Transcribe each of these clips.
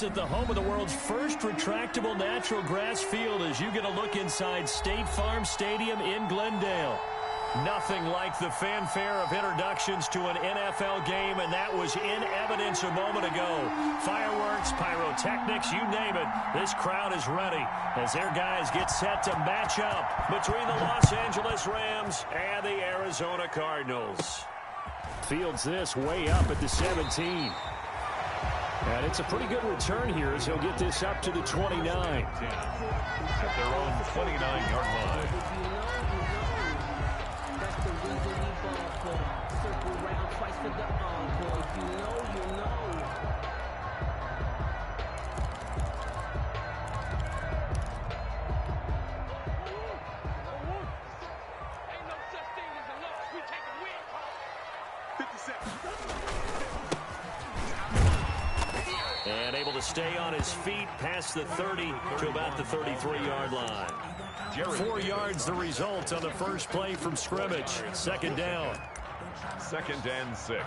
At the home of the world's first retractable natural grass field as you get a look inside State Farm Stadium in Glendale. Nothing like the fanfare of introductions to an NFL game, and that was in evidence a moment ago. Fireworks, pyrotechnics, you name it. This crowd is ready as their guys get set to match up between the Los Angeles Rams and the Arizona Cardinals. Fields this way up at the 17. And it's a pretty good return here as he'll get this up to the 29. At their own 29-yard line. That's the reason we ball for. Circle round twice for the encore. If you know, you know. Ain't no such thing as a loss. We take a win. 50 seconds. And able to stay on his feet past the 30 to about the 33-yard line. 4 yards the result on the first play from scrimmage. Second down. 2nd and 6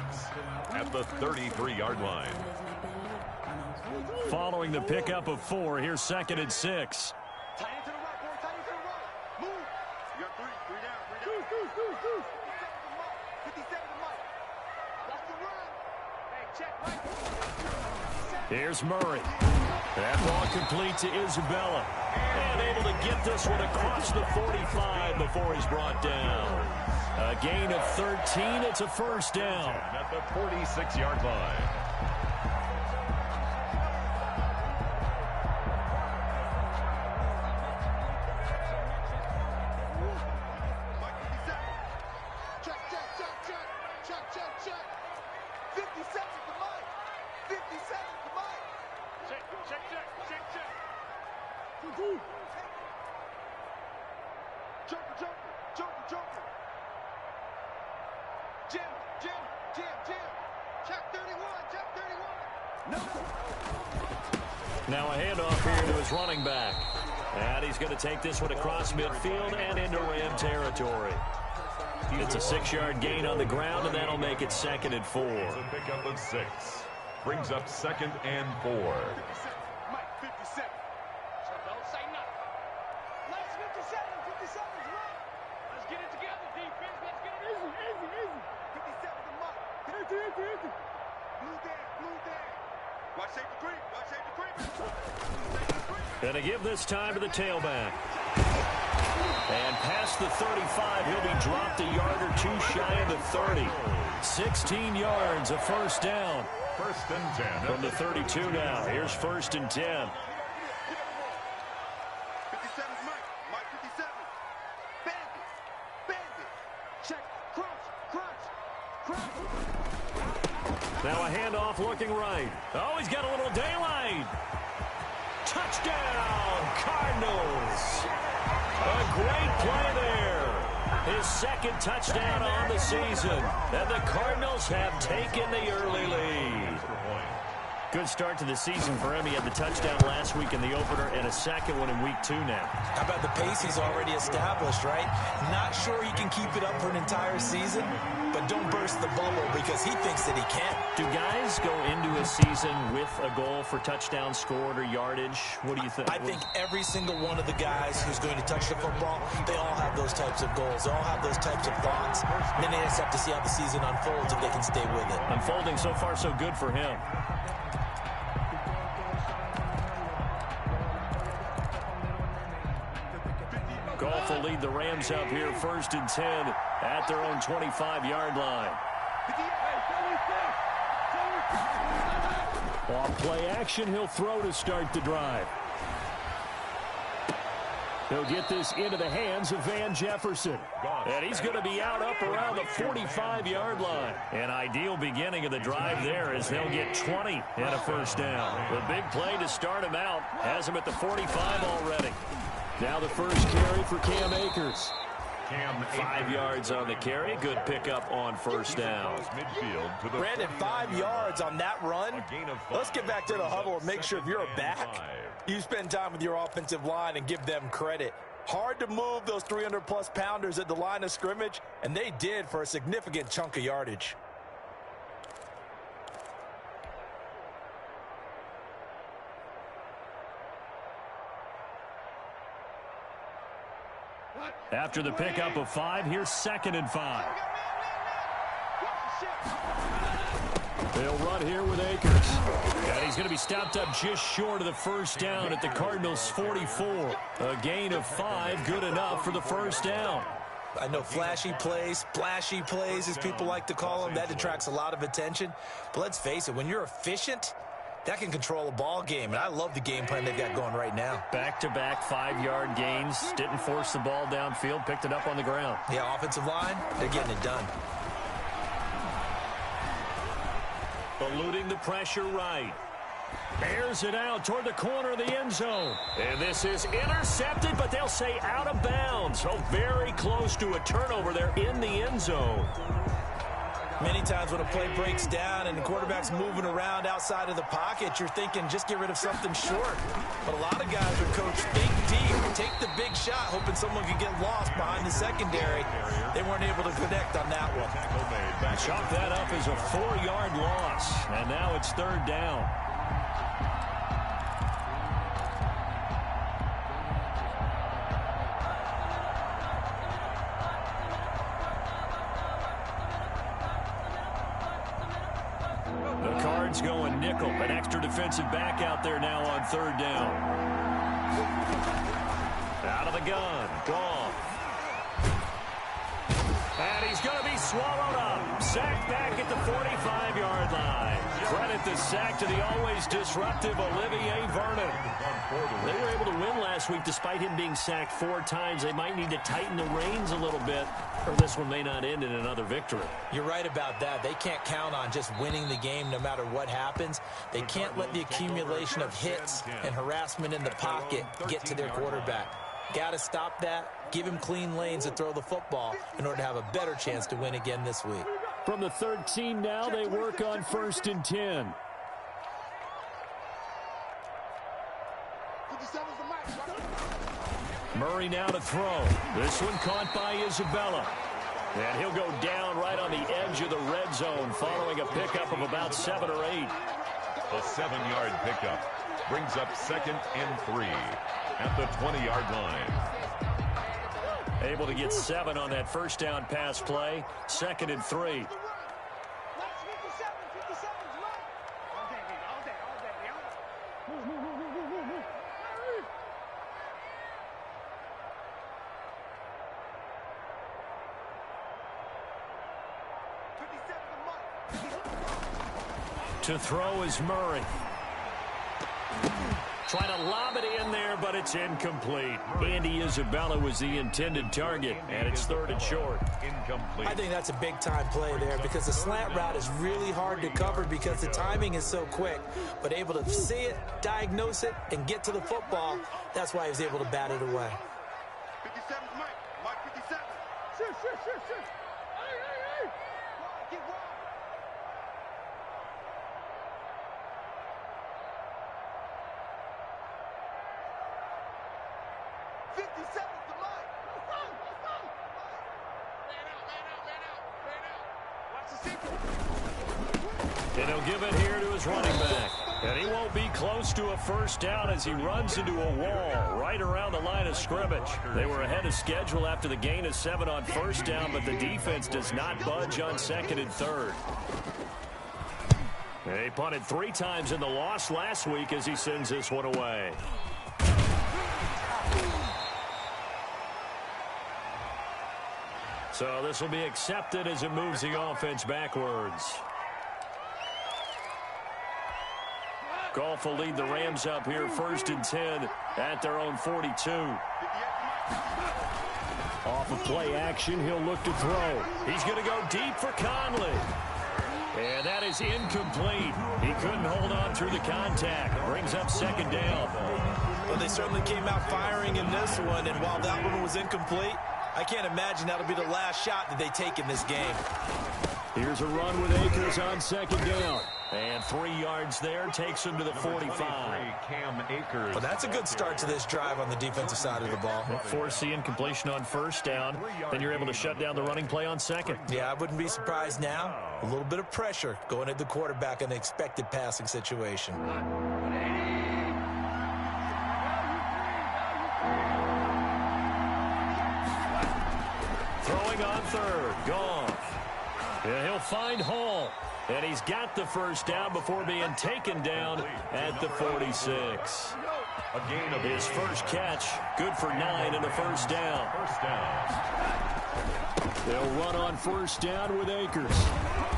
at the 33-yard line. Following the pickup of 4, here's 2nd and 6. Tight into the right, boy. Tight into the right. Move. You got three down. 57 to Mike. Watch the run. Hey, check right. Here's Murray. That ball complete to Isabella. And able to get this one across the 45 before he's brought down. A gain of 13. It's a first down. At the 46-yard line. Mike 57. Check. 57 to Mike. 57 to Mike. Check. Joker. Jim. Check 31. No. Now a handoff here to his running back. And he's going to take this one across midfield and into Ram territory. It's a 6-yard gain on the ground, and that'll make it 2nd and 4. It's a pickup of 6. Brings up 2nd and 4. Mike 57. Don't say nothing. Let's 57. 57's right. Let's get it together, defense. Let's get it easy. 57 to Mike. Blue down. Watch safety creep. And to give this time to the tailback. And past the 35, he'll be dropped a yard or two shy of the 30. 16 yards, a first down. 1st and 10. From the 32 now. Here's 1st and 10. 57's Mike 57. Bandit. Check. Crunch. Now a handoff looking right. Oh, he's got a little daylight. Touchdown, Cardinals. A great play there. His 2nd touchdown on the season. And the Cardinals have taken the early lead. Good start to the season for him. He had the touchdown last week in the opener and a second one in week 2 now. How about the pace he's already established, right? Not sure he can keep it up for an entire season, but don't burst the bubble because he thinks that he can. Do guys go into a season with a goal for touchdowns scored or yardage? What do you think? I think every single one of the guys who's going to touch the football, they all have those types of goals. They all have those types of thoughts. And then they just have to see how the season unfolds if they can stay with it. Unfolding so far so good for him. Goff will lead the Rams up here 1st and 10 at their own 25-yard line. Off play action, he'll throw to start the drive. He'll get this into the hands of Van Jefferson. And he's going to be out up around the 45-yard line. An ideal beginning of the drive there as they'll get 20 and a first down. The big play to start him out has him at the 45 already. Now the first carry for Cam Akers. 5 yards on the carry. Good pickup on first down. Brandon, 5 yards on that run. Let's get back to the huddle and make sure if you're a back, you spend time with your offensive line and give them credit. Hard to move those 300-plus pounders at the line of scrimmage, and they did for a significant chunk of yardage. After the pickup of 5, here's 2nd and 5. They'll run here with Akers. And he's going to be stopped up just short of the first down at the Cardinals' 44. A gain of 5, good enough for the first down. I know flashy plays, splashy plays, as people like to call them, that attracts a lot of attention. But let's face it, when you're efficient, that can control a ball game. And I love the game plan they've got going right now. Back-to-back 5-yard gains. Didn't force the ball downfield. Picked it up on the ground. Yeah, offensive line, they're getting it done. Eluding the pressure right. Airs it out toward the corner of the end zone. And this is intercepted, but they'll say out of bounds. So very close to a turnover there in the end zone. Many times when a play breaks down and the quarterback's moving around outside of the pocket, you're thinking just get rid of something short. But a lot of guys are coached think deep, take the big shot, hoping someone could get lost behind the secondary. They weren't able to connect on that one. Chop that up as a 4-yard loss. And now it's 3rd down. Going nickel, an extra defensive back out there now on 3rd down. Out of the gun, Goff. And he's going to be swallowed up. Sacked back at the 45-yard line. Credit the sack to the always disruptive Olivier Vernon. They were able to win last week despite him being sacked 4 times. They might need to tighten the reins a little bit, or this one may not end in another victory. You're right about that. They can't count on just winning the game no matter what happens. They can't let the accumulation of hits and harassment in the pocket get to their quarterback. Got to stop that, give him clean lanes to throw the football in order to have a better chance to win again this week. From the 13 now, they work on 1st and 10. Murray now to throw. This one caught by Isabella. And he'll go down right on the edge of the red zone following a pickup of about 7 or 8. A 7-yard pickup brings up 2nd and 3 at the 20-yard line. Able to get 7 on that first down pass play. 2nd and 3. To throw is Murray. Trying to lob it in there, but it's incomplete. Andy Isabella was the intended target, and it's 3rd and short. Incomplete. I think that's a big-time play there because the slant route is really hard to cover because the timing is so quick. But able to see it, diagnose it, and get to the football, that's why he was able to bat it away. 57's Mike. Mike 57. Sure. Hey. Get wide. And he'll give it here to his running back. And he won't be close to a first down as he runs into a wall right around the line of scrimmage. They were ahead of schedule after the gain of 7 on first down, but the defense does not budge on 2nd and 3rd. They punted 3 times in the loss last week as he sends this one away. So this will be accepted as it moves the offense backwards. Goff will lead the Rams up here 1st and 10 at their own 42. Off of play action, he'll look to throw. He's going to go deep for Conley. And that is incomplete. He couldn't hold on through the contact. Brings up 2nd down. Well, they certainly came out firing in this one, and while that one was incomplete, I can't imagine that'll be the last shot that they take in this game. Here's a run with Akers on 2nd down. And 3 yards there takes him to the 45. Cam Akers. Well, that's a good start to this drive on the defensive side of the ball. Force the incompletion on first down. Then you're able to shut down the running play on 2nd. Yeah, I wouldn't be surprised now. A little bit of pressure going at the quarterback in an expected passing situation. throwing on third. Goff. And he'll find Hall. And he's got the first down before being taken down at the 46. His first catch, good for 9 and a first down. They'll run on first down with Akers.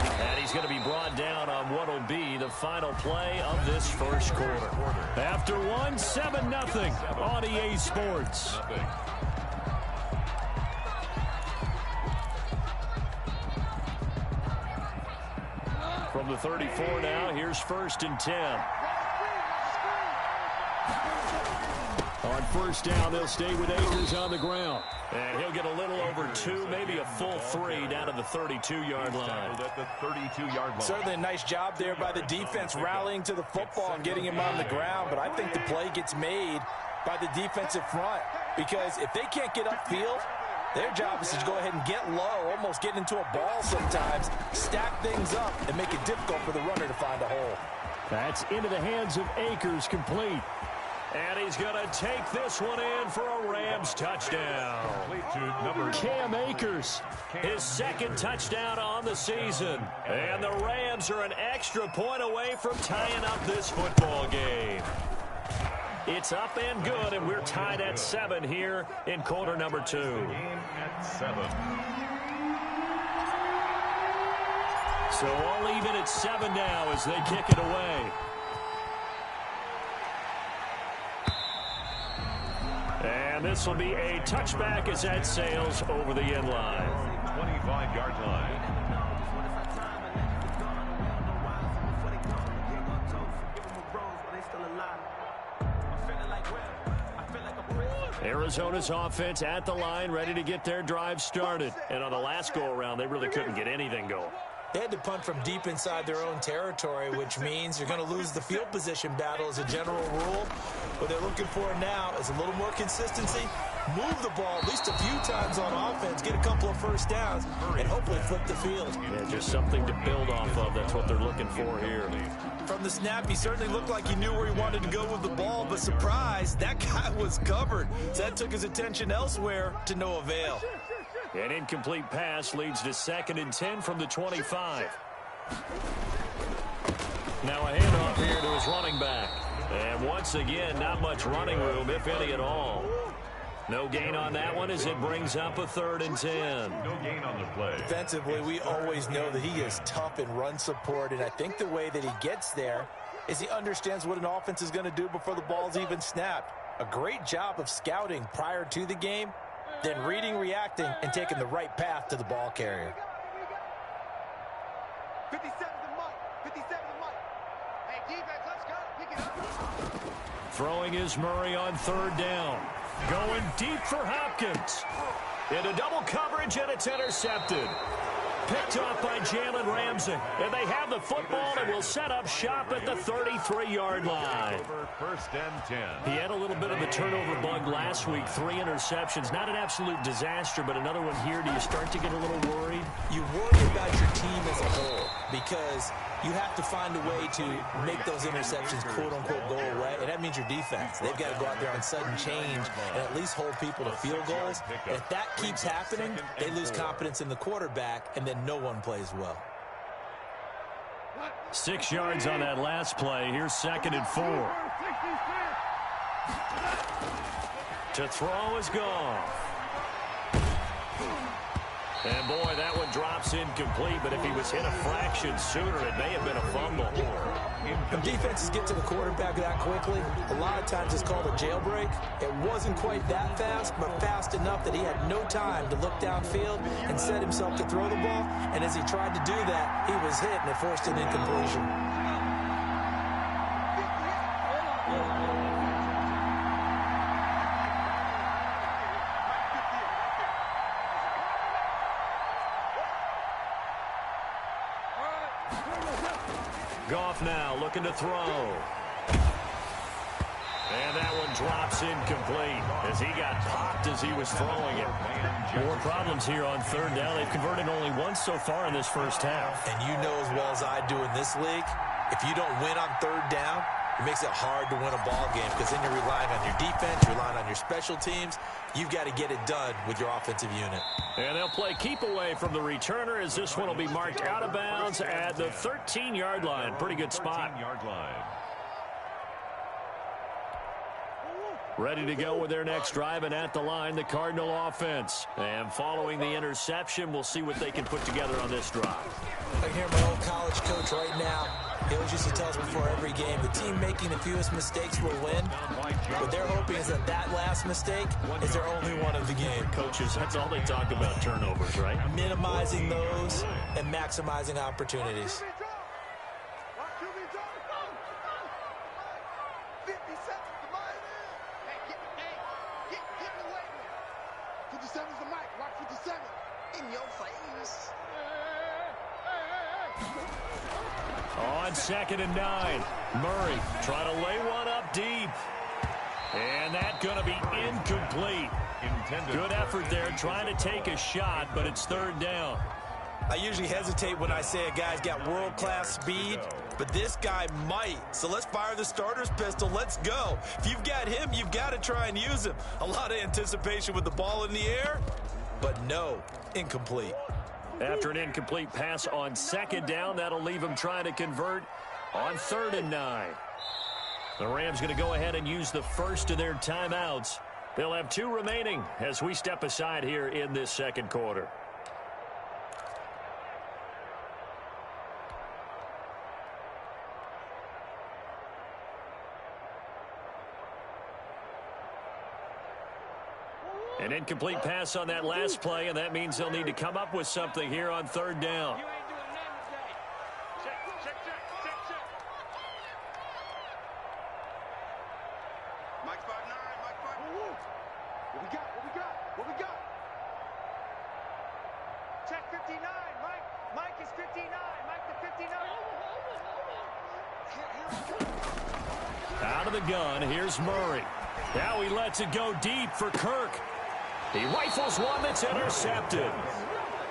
And he's going to be brought down on what will be the final play of this first quarter. After 7-0 on EA Sports. From the 34 now, here's 1st and 10. On first down, they'll stay with Akers on the ground. And he'll get a little over 2, maybe a full 3 down to the 32-yard line. Certainly a nice job there by the defense rallying to the football and getting him on the ground. But I think the play gets made by the defensive front, because if they can't get upfield, their job is to go ahead and get low, almost get into a ball sometimes, stack things up, and make it difficult for the runner to find a hole. That's into the hands of Akers, complete. And he's going to take this one in for a Rams touchdown. Cam Akers, his second touchdown on the season. And the Rams are an extra point away from tying up this football game. It's up and good, and we're tied at 7 here in quarter number 2. At 7. So all even at 7 now as they kick it away. And this will be a touchback as that sails over the end line. 25-yard line. Arizona's offense at the line, ready to get their drive started. And on the last go-around, they really couldn't get anything going. They had to punt from deep inside their own territory, which means you're going to lose the field position battle as a general rule. What they're looking for now is a little more consistency, move the ball at least a few times on offense, get a couple of first downs, and hopefully flip the field. Yeah, just something to build off of. That's what they're looking for here. From the snap, he certainly looked like he knew where he wanted to go with the ball, but surprise, that guy was covered. So that took his attention elsewhere to no avail. An incomplete pass leads to 2nd and 10 from the 25. Now a handoff here to his running back. And once again, not much running room, if any at all. No gain on that one as it brings up a 3rd and 10. No gain on the play. Defensively, we always know that he is tough in run support, and I think the way that he gets there is he understands what an offense is going to do before the ball's even snapped. A great job of scouting prior to the game, then reading, reacting, and taking the right path to the ball carrier. 57 to Mike. 57 to Mike. Hey, defense, let's go. Pick it up. Throwing is Murray on 3rd down. Going deep for Hopkins. Into double coverage, and it's intercepted. Picked off by Jalen Ramsey. And they have the football and will set up shop at the 33-yard line. 1st and 10. He had a little bit of a turnover bug last week. 3 interceptions. Not an absolute disaster, but another one here. Do you start to get a little worried? You worry about your team as a whole because you have to find a way to make those interceptions, quote-unquote, go away, and that means your defense. They've got to go out there on sudden change and at least hold people to field goals. And if that keeps happening, they lose confidence in the quarterback, and then no one plays well. 6 yards on that last play. Here's 2nd and 4. To throw is Goff. And, boy, that one drops incomplete, but if he was hit a fraction sooner, it may have been a fumble. When defenses get to the quarterback that quickly, a lot of times it's called a jailbreak. It wasn't quite that fast, but fast enough that he had no time to look downfield and set himself to throw the ball. And as he tried to do that, he was hit, and it forced an incompletion. Goff now looking to throw. And that one drops incomplete as he got popped as he was throwing it. More problems here on 3rd down. They've converted only once so far in this first half. And you know as well as I do in this league, if you don't win on 3rd down, It makes it hard to win a ball game because then you're relying on your defense, you're relying on your special teams. You've got to get it done with your offensive unit. And they'll play keep away from the returner as this one will be marked out of bounds at the 13-yard line. Pretty good spot. 13-yard line. Ready to go with their next drive, and at the line, the Cardinal offense. And following the interception, we'll see what they can put together on this drive. I can hear my old college coach right now. He always used to tell us before every game, the team making the fewest mistakes will win. What they're hoping is that that last mistake is their only one of the game. Coaches, that's all they talk about, turnovers, right? Minimizing those and maximizing opportunities. 50 seconds to mine. Hey, get away with it. 57's the mic. Watch 57. In your face. On 2nd and 9, Murray trying to lay one up deep. And that's going to be incomplete. Good effort there trying to take a shot, but it's 3rd down. I usually hesitate when I say a guy's got world-class speed, but this guy might. So let's fire the starter's pistol. Let's go. If you've got him, you've got to try and use him. A lot of anticipation with the ball in the air, but no, incomplete. After an incomplete pass on 2nd down, that'll leave him trying to convert on 3rd and 9. The Rams going to go ahead and use the first of their timeouts. They'll have 2 remaining as we step aside here in this 2nd quarter. An incomplete pass on that last play, and that means they'll need to come up with something here on 3rd down. You ain't doing nothing today. Check. Mike's 5'9", Mike 5'9". What we got? Check 59. Mike is 59. Mike the 59. Out of the gun, here's Murray. Now he lets it go deep for Kirk. He rifles one that's intercepted.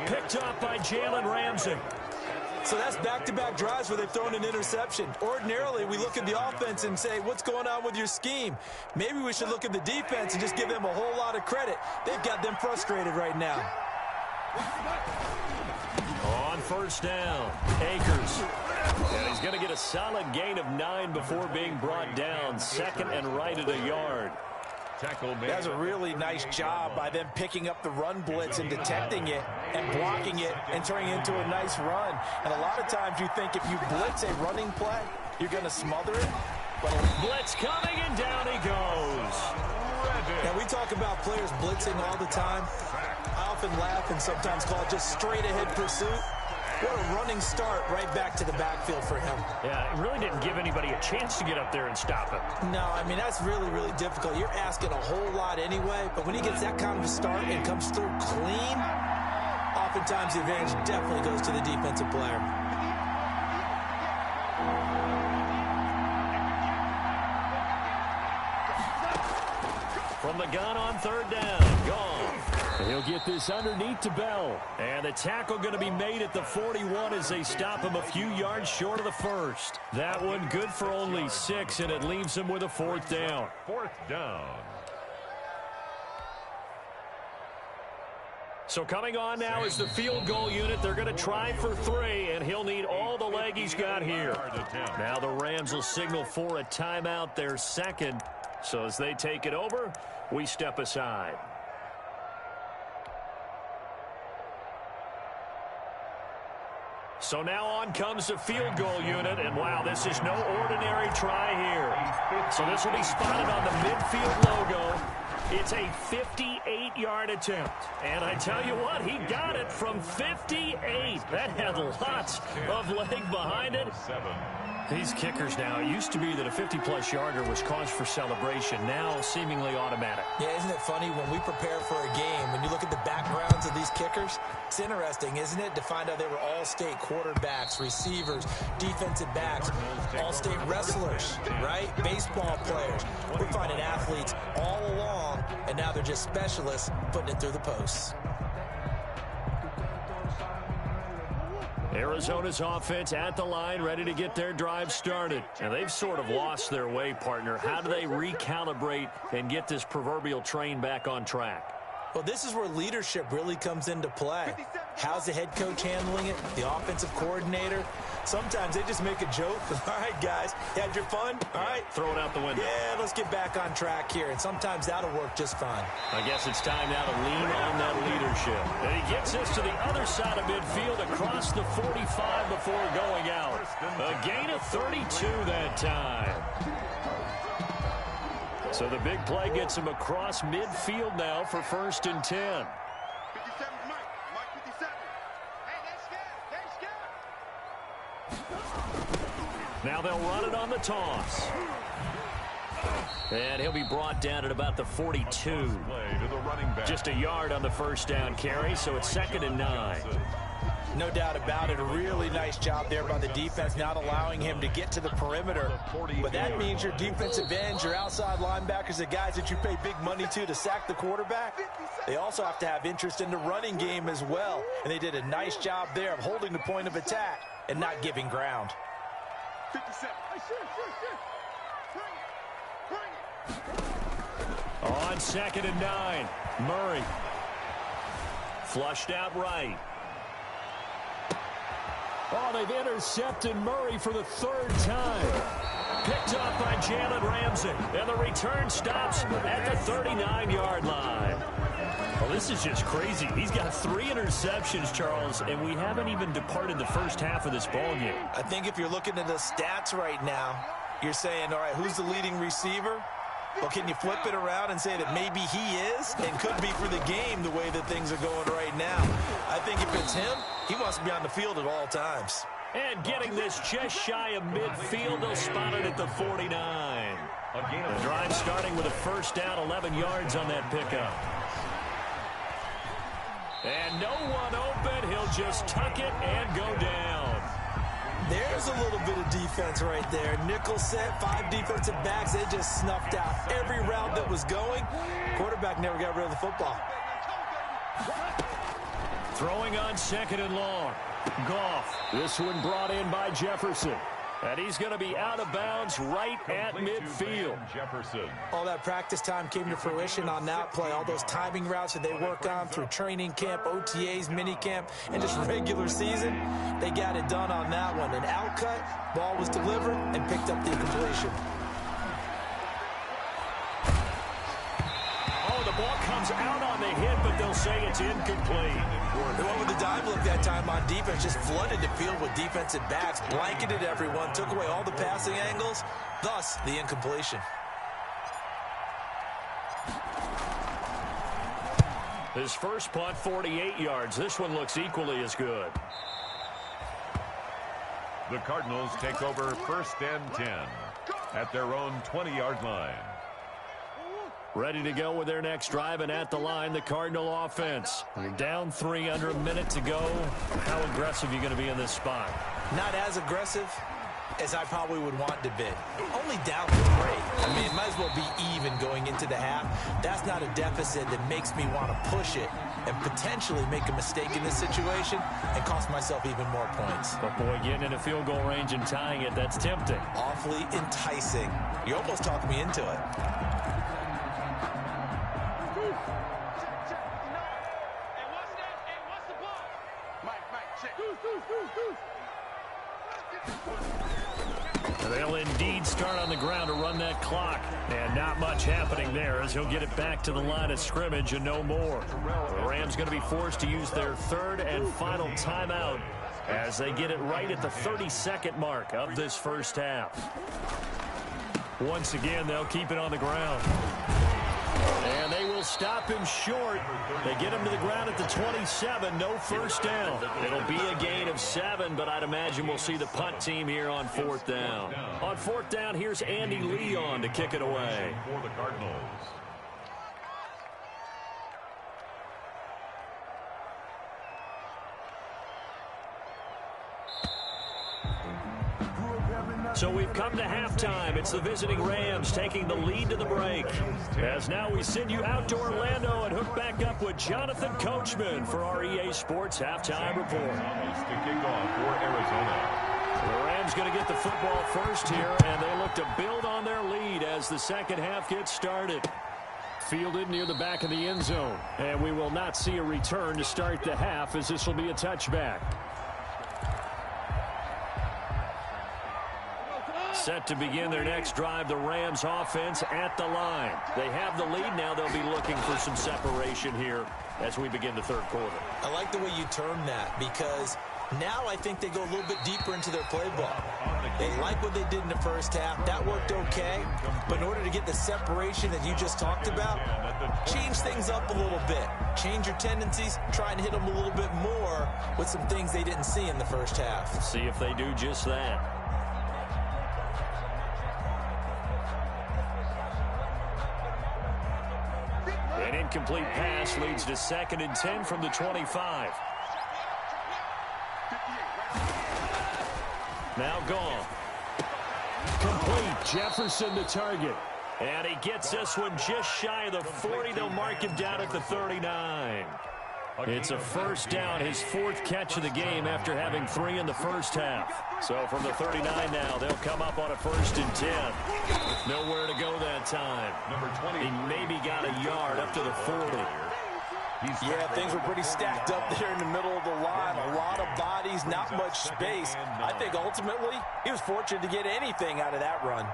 Picked up by Jalen Ramsey. So that's back-to-back drives where they've thrown an interception. Ordinarily, we look at the offense and say, what's going on with your scheme? Maybe we should look at the defense and just give them a whole lot of credit. They've got them frustrated right now. On 1st down, Akers. And he's going to get a solid gain of 9 before being brought down. 2nd and right at a yard. That's a really nice job by them picking up the run blitz and detecting it and blocking it and turning it into a nice run. And a lot of times you think if you blitz a running play, you're going to smother it. But Blitz coming, and down he goes. now we talk about players blitzing all the time. I often laugh and sometimes call it just straight-ahead pursuit. What a running start right back to the backfield for him. Yeah, it really didn't give anybody a chance to get up there and stop him. No, I mean, that's really, really difficult. You're asking a whole lot anyway, but when he gets that kind of a start and comes through clean, oftentimes the advantage definitely goes to the defensive player. From the gun on 3rd down, gone. He'll get this underneath to Bell. And the tackle going to be made at the 41 as they stop him a few yards short of the 1st. That one good for only 6, and it leaves him with a 4th down. 4th down. So coming on now is the field goal unit. They're going to try for 3, and he'll need all the leg he's got here. Now the Rams will signal for a timeout, their 2nd. So as they take it over, we step aside. So now on comes the field goal unit, and wow, this is no ordinary try here. So this will be spotted on the midfield logo. It's a 58-yard attempt. And I tell you what, he got it from 58. That had lots of leg behind it. These kickers now, it used to be that a 50-plus yarder was cause for celebration. Now seemingly automatic. Yeah, isn't it funny when we prepare for a game, when you look at the backgrounds of these kickers, it's interesting, isn't it, to find out they were all-state quarterbacks, receivers, defensive backs, all-state wrestlers, right? Baseball players. We're finding athletes all along, and now they're just specialists putting it through the posts. Arizona's offense at the line, ready to get their drive started. And they've sort of lost their way, partner. How do they recalibrate and get this proverbial train back on track? Well, this is where leadership really comes into play. How's the head coach handling it? The offensive coordinator? Sometimes they just make a joke. All right, guys, you had your fun? All right. Throw it out the window. Yeah, let's get back on track here. And sometimes that'll work just fine. I guess it's time now to lean on that leadership. And he gets us to the other side of midfield across the 45 before going out. A gain of 32 that time. So the big play gets him across midfield now for 1st and 10. 57's Mike. Mike 57. Hey, they're scared. Now they'll run it on the toss. And he'll be brought down at about the 42. Just a yard on the first down carry, so it's 2nd and 9. No doubt about it. A really nice job there by the defense, not allowing him to get to the perimeter. But that means your defensive ends, your outside linebackers, the guys that you pay big money to sack the quarterback, they also have to have interest in the running game as well. And they did a nice job there of holding the point of attack and not giving ground. 57. Bring it. On 2nd and 9, Murray. Flushed out right. Oh, they've intercepted Murray for the 3rd time. Picked up by Jalen Ramsey. And the return stops at the 39-yard line. Well, this is just crazy. He's got 3 interceptions, Charles, and we haven't even departed the first half of this ballgame. I think if you're looking at the stats right now, you're saying, all right, who's the leading receiver? Well, can you flip it around and say that maybe he is and could be for the game the way that things are going right now? I think if it's him, he wants to be on the field at all times. And getting this just shy of midfield, they'll spot it at the 49. The drive starting with a 1st down, 11 yards on that pickup. And no one open. He'll just tuck it and go down. There's a little bit of defense right there. Nickel set, 5 defensive backs. They just snuffed out every route that was going. Quarterback never got rid of the football. Throwing on 2nd and long. Goff. This one brought in by Jefferson. And he's going to be out of bounds right at midfield. Jefferson. All that practice time came to fruition on that play. All those timing routes that they work on through training camp, OTAs, mini camp, and just regular season, they got it done on that one. An outcut, ball was delivered, and picked up the completion. Oh, the ball comes out on the hit, but they'll say it's incomplete. They went with the dive look that time on defense, just flooded the field with defensive backs, blanketed everyone, took away all the passing angles, thus the incompletion. His first punt, 48 yards. This one looks equally as good. The Cardinals take over 1st and 10 at their own 20-yard line. Ready to go with their next drive, and at the line, the Cardinal offense. You're down 3, under a minute to go. How aggressive are you going to be in this spot? Not as aggressive as I probably would want to be. Only down 3. I mean, it might as well be even going into the half. That's not a deficit that makes me want to push it and potentially make a mistake in this situation and cost myself even more points. But, boy, getting in a field goal range and tying it, that's tempting. Awfully enticing. You almost talked me into it. They'll indeed start on the ground to run that clock. And not much happening there as he'll get it back to the line of scrimmage and no more. The Rams going to be forced to use their 3rd and final timeout as they get it right at the 32nd mark of this first half. Once again, they'll keep it on the ground. And they will stop him short. They get him to the ground at the 27. No first down. It'll be a gain of 7, but I'd imagine we'll see the punt team here on 4th down. On 4th down, here's Andy Leon to kick it away. For the Cardinals. So we've come to halftime. It's the visiting Rams taking the lead to the break. As now we send you out to Orlando and hook back up with Jonathan Coachman for our EA Sports Halftime Report. To kick off for Arizona. The Rams going to get the football first here, and they look to build on their lead as the second half gets started. Fielded near the back of the end zone, and we will not see a return to start the half, as this will be a touchback. Set to begin their next drive, the Rams offense at the line. They have the lead now. They'll be looking for some separation here as we begin the third quarter. I like the way you term that, because now I think they go a little bit deeper into their play ball. They like what they did in the first half. That worked okay. But in order to get the separation that you just talked about, change things up a little bit. Change your tendencies. Try and hit them a little bit more with some things they didn't see in the first half. See if they do just that. An incomplete pass leads to 2nd and 10 from the 25. Now gone. Complete. Jefferson the target. And he gets this one just shy of the 40. They'll mark him down at the 39. It's a first down, his 4th catch of the game after having 3 in the first half. So from the 39 now, they'll come up on a 1st and 10. Nowhere to go that time. Number 20. He maybe got a yard up to the 40. Yeah, things were pretty stacked up there in the middle of the line. A lot of bodies, not much space. I think ultimately he was fortunate to get anything out of that run.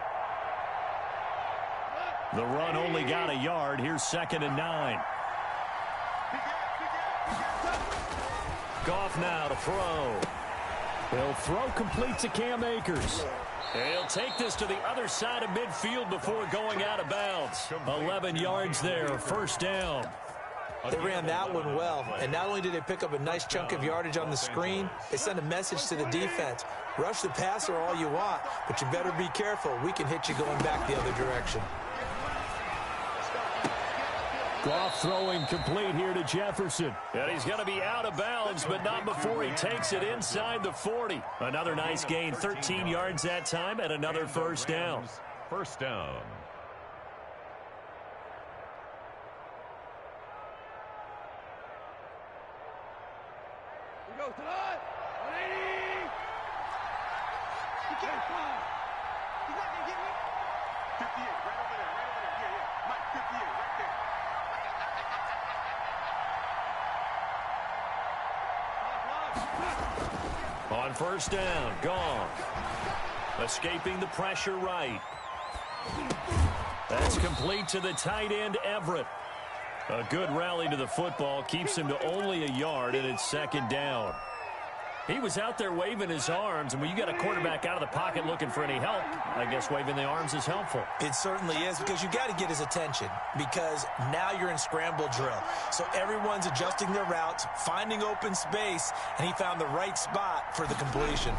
The run only got a yard. Here's 2nd and 9. Goff now to throw. He'll throw complete to Cam Akers. He'll take this to the other side of midfield before going out of bounds. 11 yards there, 1st down. They ran that one well, and not only did they pick up a nice chunk of yardage on the screen, they sent a message to the defense. Rush the passer all you want, but you better be careful. We can hit you going back the other direction. Goff throwing complete here to Jefferson. And he's going to be out of bounds, but not before he takes it inside the 40. Another nice gain, 13 yards that time, and another 1st down. 1st down. Go to the 180. You can't fly. He's not going to get me. 58, right over there, right over there. Yeah. Mike, 58, right there. On 1st down, gone. Escaping the pressure right. That's complete to the tight end, Everett. A good rally to the football keeps him to only a yard, and it's 2nd down. He was out there waving his arms, and when you got a quarterback out of the pocket looking for any help, I guess waving the arms is helpful. It certainly is, because you got to get his attention, because now you're in scramble drill. So everyone's adjusting their routes, finding open space, and he found the right spot for the completion.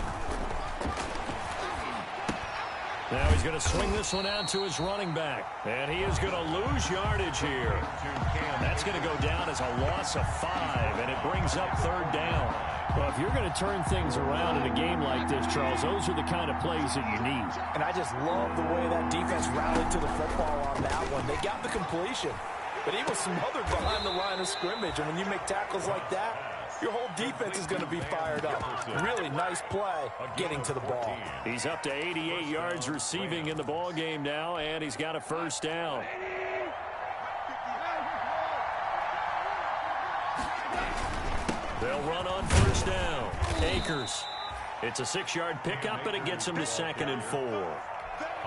Now he's going to swing this one out to his running back. And he is going to lose yardage here. That's going to go down as a loss of 5, and it brings up 3rd down. Well, if you're going to turn things around in a game like this, Charles, those are the kind of plays that you need. And I just love the way that defense rallied to the football on that one. They got the completion, but he was smothered behind the line of scrimmage. And when you make tackles like that, your whole defense is going to be fired up. Really nice play getting to the ball. He's up to 88 yards receiving in the ball game now, and he's got a 1st down. They'll run on 1st down. Akers. It's a 6-yard pickup, and it gets him to 2nd and 4.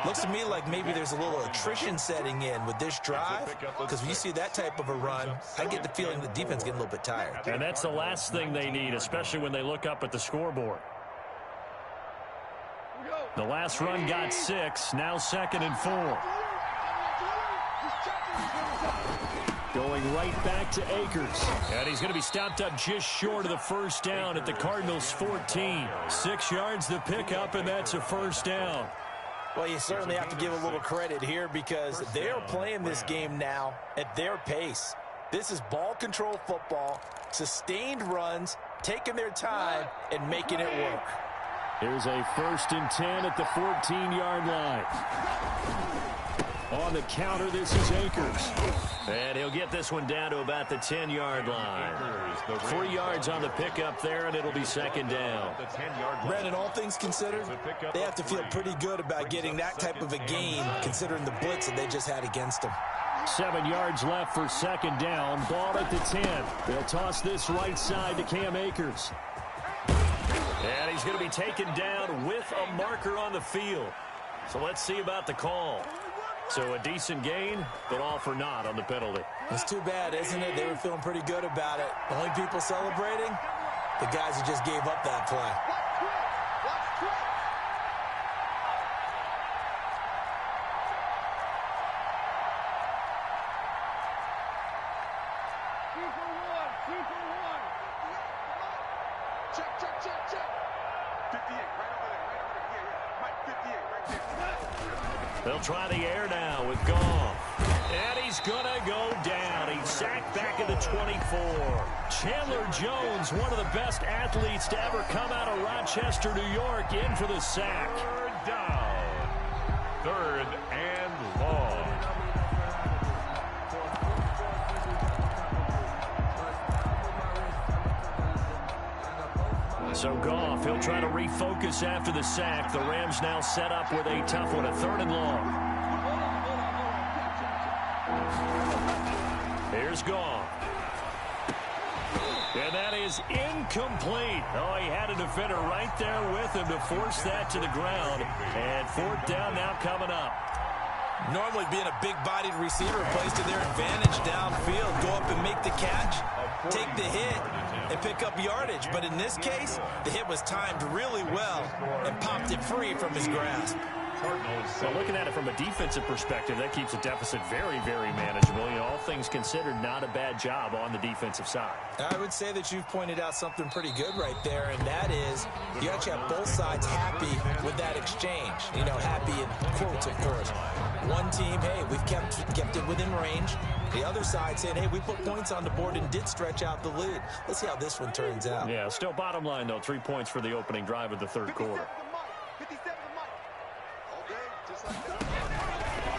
Looks to me like maybe there's a little attrition setting in with this drive, because when you see that type of a run, I get the feeling the defense getting a little bit tired. And that's the last thing they need, especially when they look up at the scoreboard. The last run got 6, now 2nd and 4. Going right back to Akers. And he's going to be stopped up just short of the 1st down at the Cardinals' 14. 6 yards the pickup, and that's a 1st down. Well, you certainly have to give a little credit here, because they are playing this game now at their pace. This is ball control football, sustained runs, taking their time, and making it work. Here's a 1st and 10 at the 14-yard line. On the counter, this is Akers. And he'll get this one down to about the 10-yard line. 3 yards on the pickup there, and it'll be 2nd down. Brandon, all things considered, they have to feel pretty good about getting that type of a gain, considering the blitz that they just had against them. 7 yards left for 2nd down. Ball at the 10. They'll toss this right side to Cam Akers. And he's going to be taken down with a marker on the field. So let's see about the call. So a decent gain, but all for naught on the penalty. It's too bad, isn't it? They were feeling pretty good about it. The only people celebrating, the guys who just gave up that play. Check, check, check, check. 58, right over there. Yeah, yeah. Mike, 58, right there. They'll try the air now with Goff. And he's going to go down. He's sacked back at the 24. Chandler Jones, one of the best athletes to ever come out of Rochester, New York, in for the sack. 3rd down. 3rd and long. So Goff, he'll try to refocus after the sack. The Rams now set up with a tough one, a 3rd and long. Here's Goff. And that is incomplete. Oh, he had a defender right there with him to force that to the ground. And 4th down now coming up. Normally being a big-bodied receiver plays to their advantage downfield. Go up and make the catch, take the hit, and pick up yardage. But in this case, the hit was timed really well and popped it free from his grasp. Well, looking at it from a defensive perspective, that keeps a deficit very, very manageable. You know, all things considered, not a bad job on the defensive side. I would say that you've pointed out something pretty good right there, and that is you actually have both sides happy with that exchange. You know, happy in quotes, of course. One team, hey, we've kept it within range. The other side saying, hey, we put points on the board and did stretch out the lead. Let's see how this one turns out. Yeah, still bottom line, though, 3 points for the opening drive of the 3rd quarter.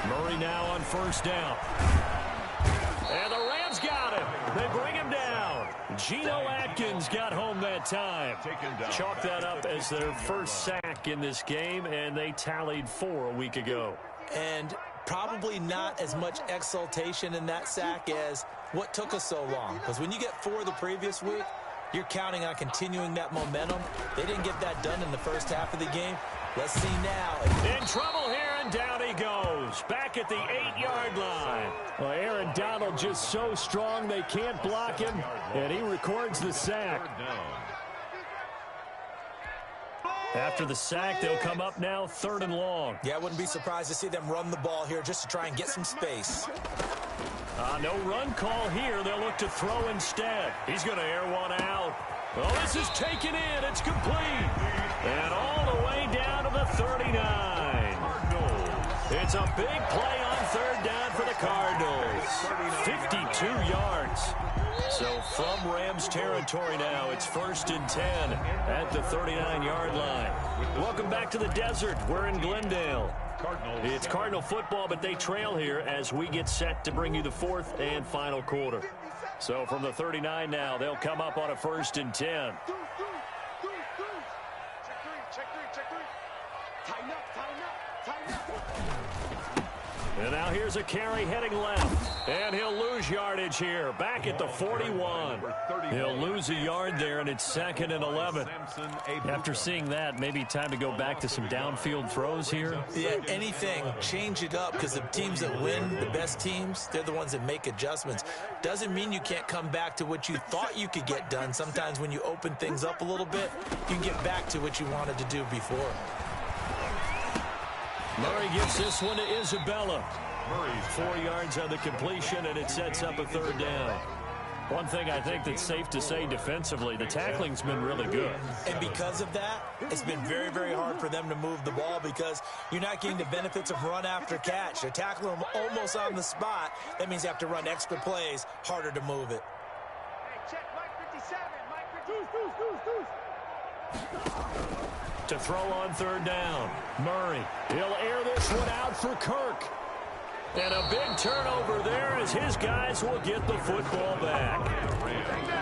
Murray now on 1st down. And the Rams got him. They bring him down. Geno Atkins got home that time. Chalk that up as their 1st sack in this game, and they tallied 4 a week ago. And probably not as much exultation in that sack as what took us so long. Because when you get 4 the previous week, you're counting on continuing that momentum. They didn't get that done in the first half of the game. Let's see now. In trouble here, and down he goes. Back at the 8-yard line. Well, Aaron Donald just so strong they can't block him, and he records the sack. After the sack, they'll come up now 3rd and long. Yeah, I wouldn't be surprised to see them run the ball here just to try and get some space. No run call here. They'll look to throw instead. He's going to air one out. Well, this is taken in. It's complete. And all the way down to the 39. It's a big play on 3rd down for the Cardinals. 52 yards. So from Rams territory now, it's 1st and 10 at the 39-yard line. Welcome back to the desert. We're in Glendale. It's Cardinal football, but they trail here as we get set to bring you the 4th and final quarter. So from the 39 now, they'll come up on a 1st and 10. Check 3. Tighten up. And now here's a carry heading left. And he'll lose yardage here. Back at the 41. He'll lose a yard there, and it's 2nd and 11. After seeing that, maybe time to go back to some downfield throws here. Yeah, anything. Change it up, because the teams that win, the best teams, they're the ones that make adjustments. Doesn't mean you can't come back to what you thought you could get done. Sometimes when you open things up a little bit, you can get back to what you wanted to do before. Murray gets this one to Isabella. Murray's 4 yards on the completion, and it sets up a 3rd down. One thing I think that's safe to say defensively, the tackling's been really good. And because of that, it's been very, very hard for them to move the ball because you're not getting the benefits of run after catch. They're tackling them almost on the spot. That means you have to run extra plays, harder to move it. Hey, check Mike 57. Mike 57. To throw on third down. Murray. He'll air this one out for Kirk. And a big turnover there as his guys will get the football back.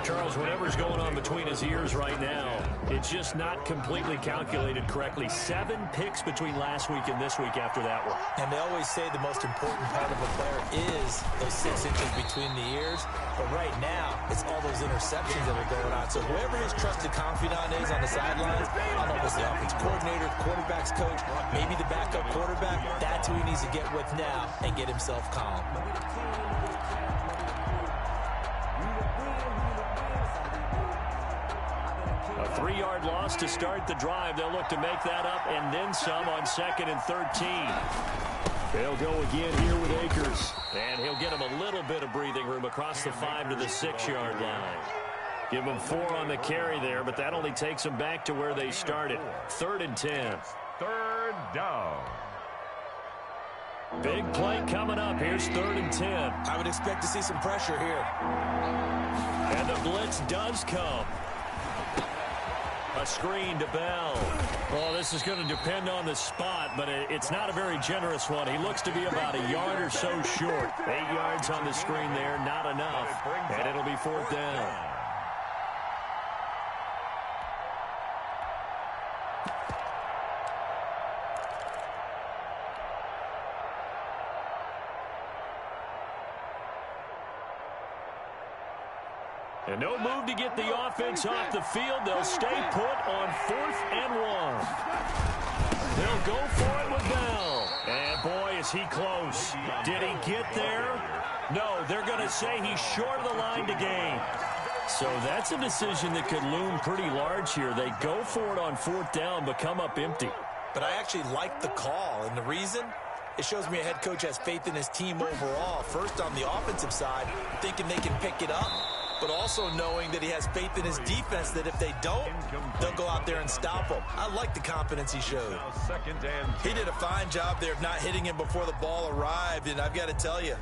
Charles, whatever's going on between his ears right now, it's just not completely calculated correctly. 7 picks between last week and this week after that one. And they always say the most important part of a player is those 6 inches between the ears. But right now, it's all those interceptions that are going on. So whoever his trusted confidant is on the sidelines, I don't know if it's the offense coordinator, quarterback's coach, maybe the backup quarterback, that's who he needs to get with now and get himself calm. A 3-yard loss to start the drive. They'll look to make that up and then some on 2nd and 13. They'll go again here with Akers. And he'll get him a little bit of breathing room across the 5 to the 6-yard line. Give him 4 on the carry there, but that only takes them back to where they started. 3rd and 10. 3rd down. Big play coming up. Here's 3rd and 10. I would expect to see some pressure here. And the blitz does come. A screen to Bell. Well, this is going to depend on the spot, but it's not a very generous one. He looks to be about a yard or so short. 8 yards on the screen there, not enough. And it'll be 4th down. And no move to get the offense off the field. They'll stay put on 4th and 1. They'll go for it with Bell. And boy, is he close. Did he get there? No, they're going to say he's short of the line to gain. So that's a decision that could loom pretty large here. They go for it on 4th down, but come up empty. But I actually like the call, and the reason? It shows me a head coach has faith in his team overall. First on the offensive side, thinking they can pick it up, but also knowing that he has faith in his defense that if they don't, they'll go out there and stop him. I like the confidence he showed. He did a fine job there of not hitting him before the ball arrived, and I've got to tell you,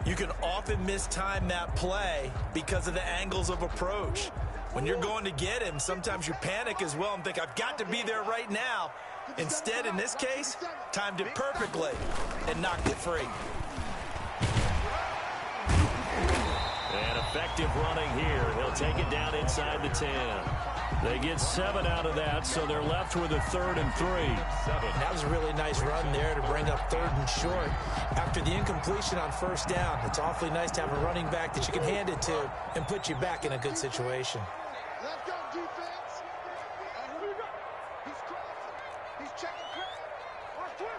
you can often mistime that play because of the angles of approach. When you're going to get him, sometimes you panic as well and think, I've got to be there right now. Instead, in this case, timed it perfectly and knocked it free. And effective running here. He'll take it down inside the 10. They get 7 out of that, so they're left with a 3rd and 3. That was a really nice run there to bring up 3rd and short. After the incompletion on 1st down, it's awfully nice to have a running back that you can hand it to and put you back in a good situation. Let's go, defense. Here we go. He's crossing. He's checking credit. Watch twist.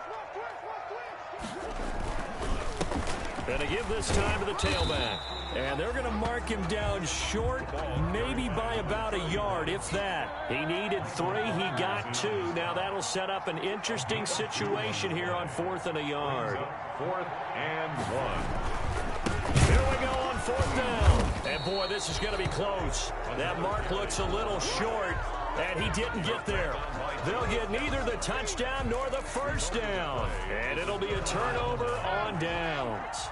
And to give this time to the tailback. And they're going to mark him down short, maybe by about a yard, if that. He needed 3, he got 2. Now that'll set up an interesting situation here on 4th and a yard. 4th and 1. Here we go on 4th down. And boy, this is going to be close. That mark looks a little short, and he didn't get there. They'll get neither the touchdown nor the 1st down. And it'll be a turnover on downs.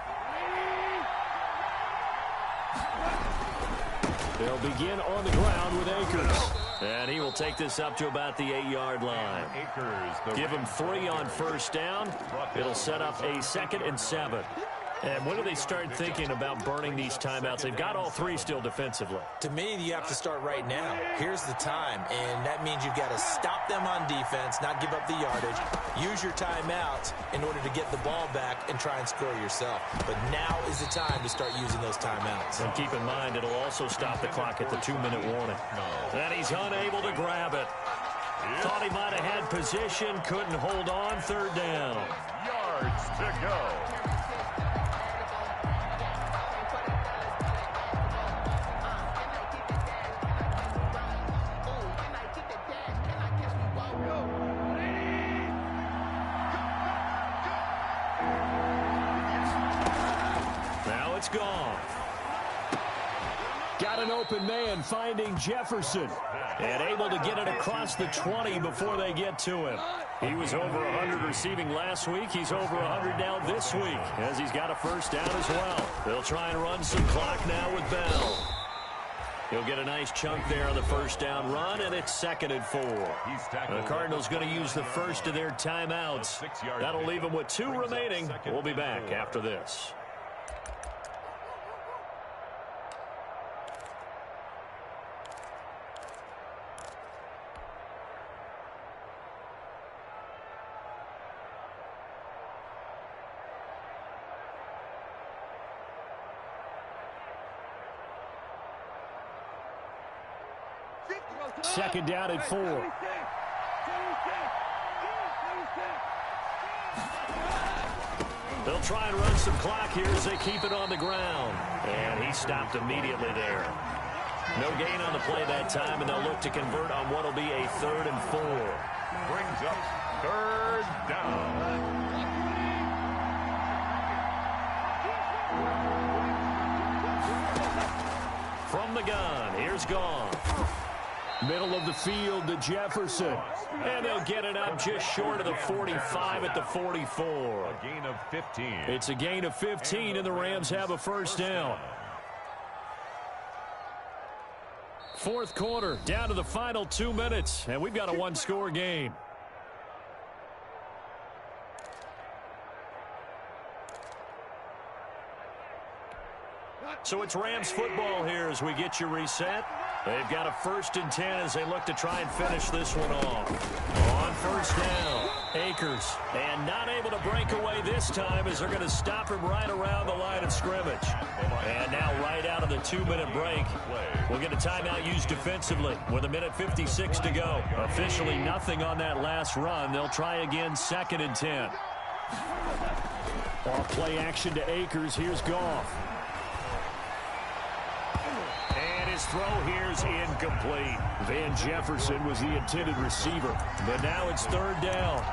They'll begin on the ground with Akers. And he will take this up to about the 8-yard line. Give him 3 on 1st down. It'll set up a 2nd and 7. And when do they start thinking about burning these timeouts? They've got all 3 still defensively. To me, you have to start right now. Here's the time, and that means you've got to stop them on defense, not give up the yardage, use your timeouts in order to get the ball back and try and score yourself. But now is the time to start using those timeouts. And keep in mind, it'll also stop the clock at the 2-minute warning. And he's unable to grab it. Thought he might have had position, couldn't hold on, 3rd down. Yards to go. It's gone. Got an open man finding Jefferson. And able to get it across the 20 before they get to him. He was over 100 receiving last week. He's over 100 now this week as he's got a 1st down as well. They'll try and run some clock now with Bell. He'll get a nice chunk there on the first down run, and it's 2nd and 4. The Cardinals going to use the first of their timeouts. That'll leave them with 2 remaining. We'll be back after this. Second down and 4. They'll try and run some clock here as they keep it on the ground. And he stopped immediately there. No gain on the play that time, and they'll look to convert on what will be a 3rd and 4. Brings up 3rd down. From the gun, here's Goff. Middle of the field to Jefferson. And they'll get it up just short of the 45 at the 44. A gain of 15. It's a gain of 15, and the Rams have a first down. 4th quarter, down to the final 2 minutes, and we've got a 1-score game. So it's Rams football here as we get you reset. They've got a 1st and 10 as they look to try and finish this one off. On first down, Akers. And not able to break away this time as they're going to stop him right around the line of scrimmage. And now right out of the 2-minute break, we'll get a timeout used defensively with 1:56 to go. Officially nothing on that last run. They'll try again 2nd and 10. Off play action to Akers. Here's Goff. His throw here's incomplete. Van Jefferson was the intended receiver, but now it's 3rd down.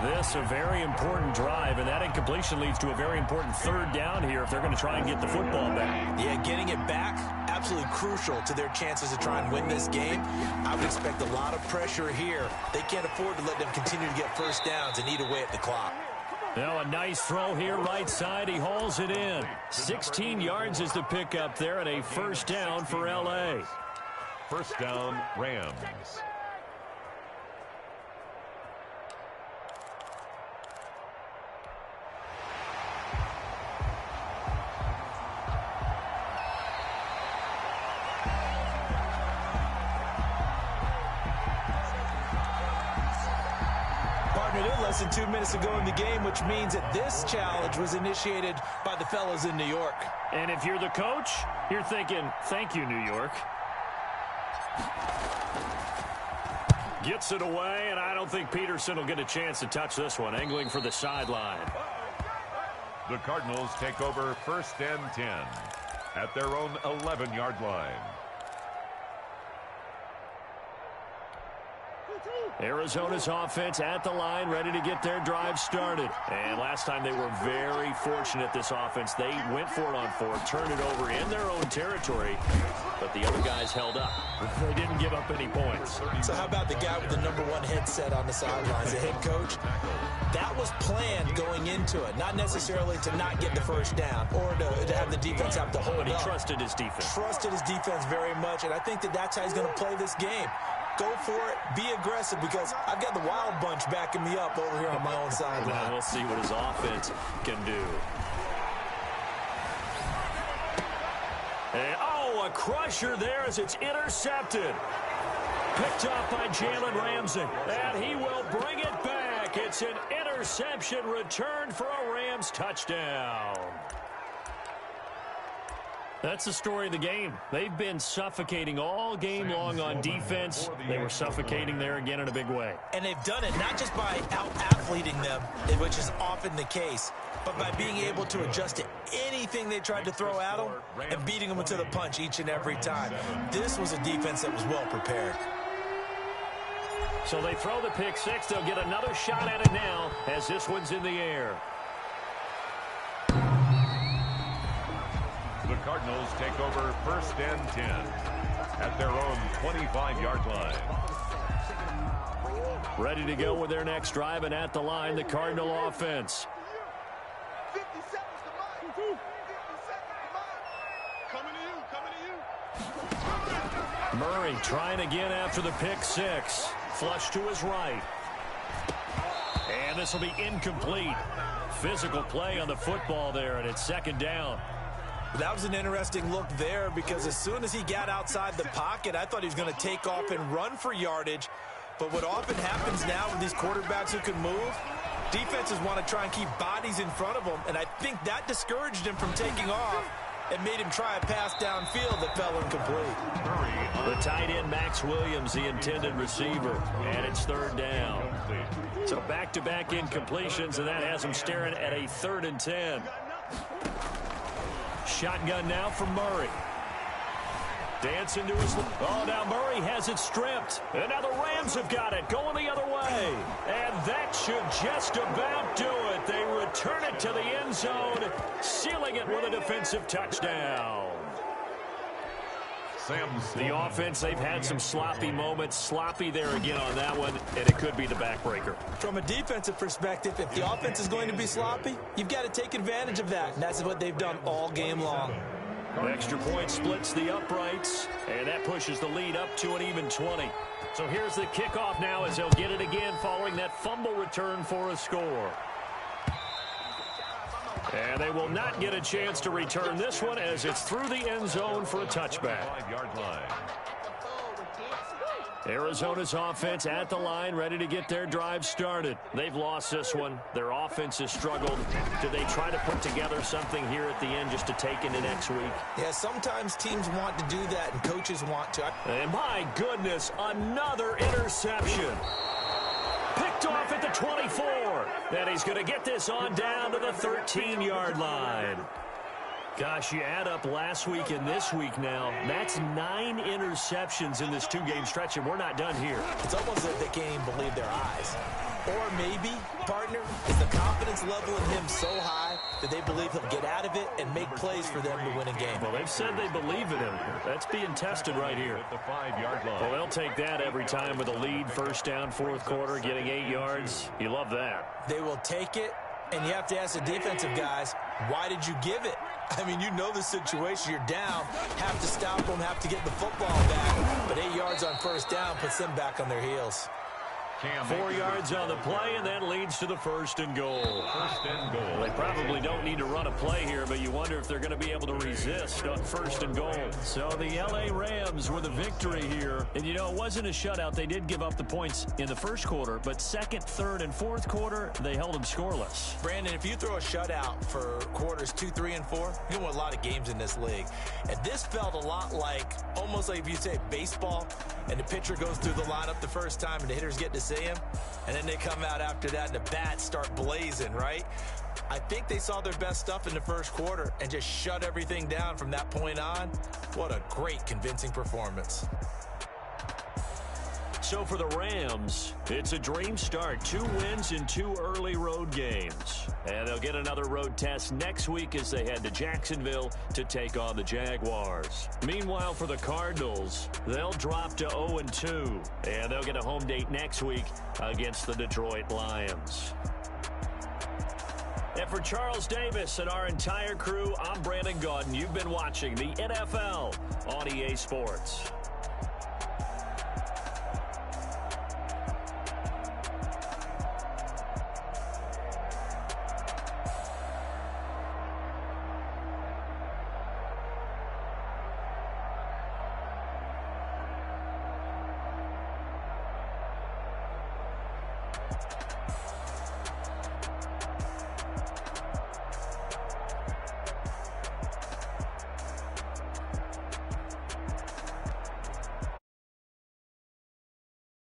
This a very important drive, and that incompletion leads to a very important 3rd down here if they're going to try and get the football back. Yeah, getting it back, absolutely crucial to their chances to try and win this game. I would expect a lot of pressure here. They can't afford to let them continue to get first downs and eat away at the clock. Now a nice throw here right side. He hauls it in. 16 yards is the pickup there, and a first down for L.A. First down, Rams. Less than 2 minutes to go in the game, which means that this challenge was initiated by the fellas in New York. And if you're the coach, you're thinking, thank you, New York. Gets it away, and I don't think Peterson will get a chance to touch this one, angling for the sideline. The Cardinals take over 1st and 10 at their own 11-yard line. Arizona's offense at the line, ready to get their drive started. And last time they were very fortunate, this offense. They went for it on 4, turned it over in their own territory, but the other guys held up. They didn't give up any points. So how about the guy with the #1 headset on the sidelines, the head coach? That was planned going into it, not necessarily to not get the first down or to have the defense have to hold up. But he trusted his defense. Trusted his defense very much, and I think that that's how he's going to play this game. Go for it. Be aggressive, because I've got the wild bunch backing me up over here on my own sideline. We'll see what his offense can do. And, a crusher there as it's intercepted. Picked off by Jalen Ramsey. And he will bring it back. It's an interception returned for a Rams touchdown. That's the story of the game. They've been suffocating all game long on defense. They were suffocating there again in a big way. And they've done it not just by out-athleting them, which is often the case, but by being able to adjust to anything they tried to throw at them and beating them into the punch each and every time. This was a defense that was well prepared. So they throw the pick six. They'll get another shot at it now as this one's in the air. The Cardinals take over 1st and 10 at their own 25-yard line. Ready to go with their next drive, and at the line, the Cardinal offense. 50 seconds to mine. 50 seconds to mine. Coming to you. Murray trying again after the pick six. Flush to his right. And this will be incomplete. Physical play on the football there, and it's second down. That was an interesting look there because as soon as he got outside the pocket, I thought he was going to take off and run for yardage. But what often happens now with these quarterbacks who can move, defenses want to try and keep bodies in front of them, and I think that discouraged him from taking off and made him try a pass downfield that fell incomplete. The tight end, Max Williams, the intended receiver, and it's third down. So back-to-back incompletions, and that has him staring at a 3rd and 10. Shotgun now from Murray. Dancing to his... Oh, now Murray has it stripped. And now the Rams have got it, going the other way. And that should just about do it. They return it to the end zone, sealing it with a defensive touchdown. The offense, they've had some sloppy moments. Sloppy there again on that one, and it could be the backbreaker. From a defensive perspective, if the offense is going to be sloppy, you've got to take advantage of that, and that's what they've done all game long. Extra point splits the uprights, and that pushes the lead up to an even 20. So here's the kickoff now as they'll get it again following that fumble return for a score. And they will not get a chance to return this one as it's through the end zone for a touchback. 5-yard line. Arizona's offense at the line, ready to get their drive started. They've lost this one. Their offense has struggled. Do they try to put together something here at the end just to take into next week? Yeah, sometimes teams want to do that and coaches want to. And my goodness, another interception. Picked off at the 24. And he's going to get this on down to the 13-yard line. Gosh, you add up last week and this week now, that's 9 interceptions in this 2-game stretch, and we're not done here. It's almost like they can't even believe their eyes. Or maybe, partner, is the confidence level in him so high that they believe he'll get out of it and make plays for them to win a game. Well, they've said they believe in him. That's being tested right here. At the 5-yard line. Well, they'll take that every time with a lead, first down, fourth quarter, getting 8 yards. You love that. They will take it, and you have to ask the defensive guys, why did you give it? I mean, you know the situation. You're down, have to stop them, have to get the football back. But 8 yards on first down puts them back on their heels. 4 yards on the play, and that leads to the 1st and goal. They probably don't need to run a play here, but you wonder if they're going to be able to resist on 1st and goal. So the L.A. Rams with a victory here. And, you know, it wasn't a shutout. They did give up the points in the first quarter, but second, third, and fourth quarter, they held them scoreless. Brandon, if you throw a shutout for quarters 2, 3, and 4, you win a lot of games in this league. And this felt a lot like, almost like if you say baseball, and the pitcher goes through the lineup the first time, and the hitters get to see him, and then they come out after that and the bats start blazing, right? I think they saw their best stuff in the first quarter and just shut everything down from that point on. What a great, convincing performance. So for the Rams, it's a dream start. 2 wins in 2 early road games. And they'll get another road test next week as they head to Jacksonville to take on the Jaguars. Meanwhile, for the Cardinals, they'll drop to 0-2. And they'll get a home date next week against the Detroit Lions. And for Charles Davis and our entire crew, I'm Brandon Gaudin. You've been watching the NFL on EA Sports.